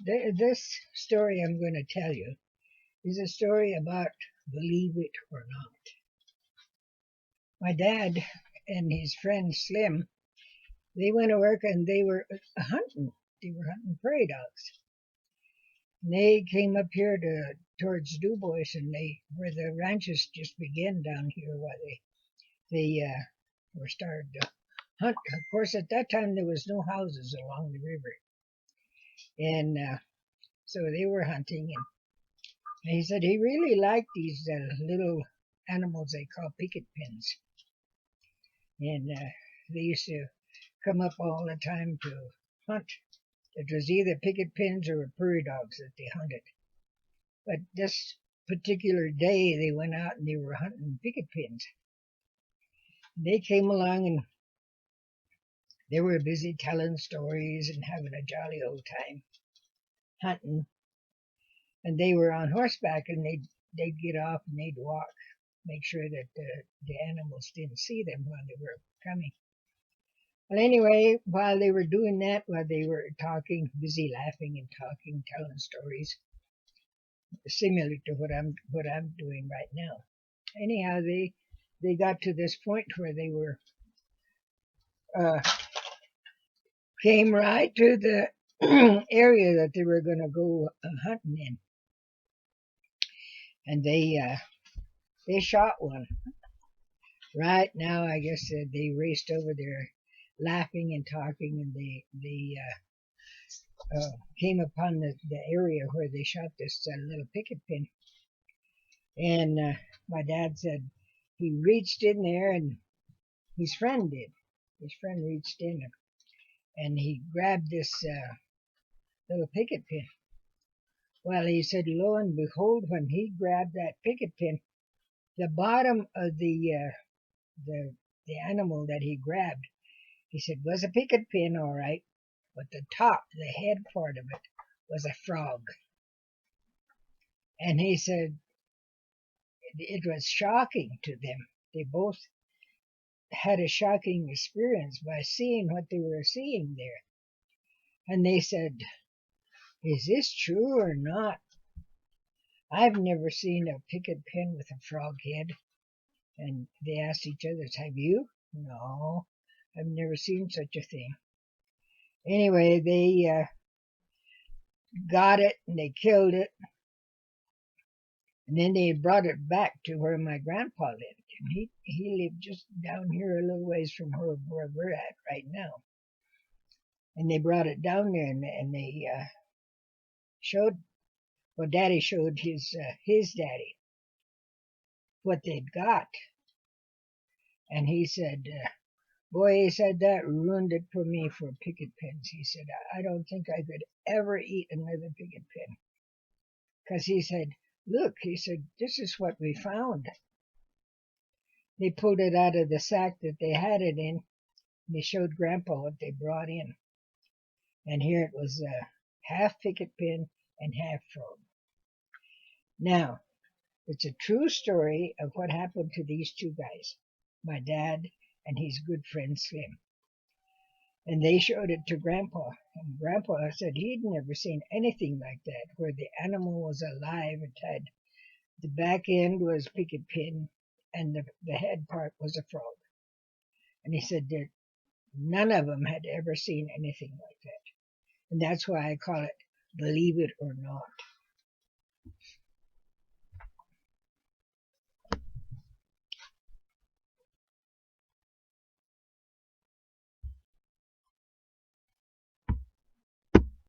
This story I'm going to tell you is a story about believe it or not. My dad and his friend Slim, they went to work and they were hunting. They were hunting prairie dogs. And they came up here towards Dubois, and where the ranches just began down here, where they were started to hunt. Of course, at that time there was no houses along the river, and so they were hunting. And he said he really liked these little animals they call picket pins, and they used to come up all the time to hunt. It was either picket pins or prairie dogs that they hunted. But this particular day they went out and they were hunting picket pins. They came along and they were busy telling stories and having a jolly old time hunting. And they were on horseback, and they'd get off and they'd walk, make sure that the animals didn't see them while they were coming. Well, anyway, while they were doing that, while they were talking, busy laughing and talking, telling stories, similar to what I'm doing right now. Anyhow, they got to this point where they were came right to the area that they were going to go hunting in, and they shot one. Right now, I guess they raced over there, laughing and talking, and they came upon the area where they shot this little picket pin. And my dad said he reached in there, and his friend did. His friend reached in and he grabbed this little picket pin. Well, he said, lo and behold, when he grabbed that picket pin, the bottom of the animal that he grabbed, he said, was a picket pin, all right, but the top, the head part of it, was a frog. And he said it was shocking to them. They both had a shocking experience by seeing what they were seeing there. And they said, is this true or not? I've never seen a picket pin with a frog head. And they asked each other, have you? No, I've never seen such a thing. Anyway, they got it and they killed it. And then they brought it back to where my grandpa lived. And he lived just down here a little ways from where we're at right now. And they brought it down there, and they showed, well, Daddy showed his daddy what they'd got. And he said, boy, he said, that ruined it for me for picket pins. He said, I don't think I could ever eat another picket pin. Because he said, look, he said, this is what we found. They pulled it out of the sack that they had it in. And they showed Grandpa what they brought in. And here it was half picket pin and half frog. Now, it's a true story of what happened to these two guys, my dad and his good friend Slim. And they showed it to Grandpa. And Grandpa said he'd never seen anything like that, where the animal was alive. It had the back end was picket pin, and the head part was a frog. And he said that none of them had ever seen anything like that. And that's why I call it believe it or not.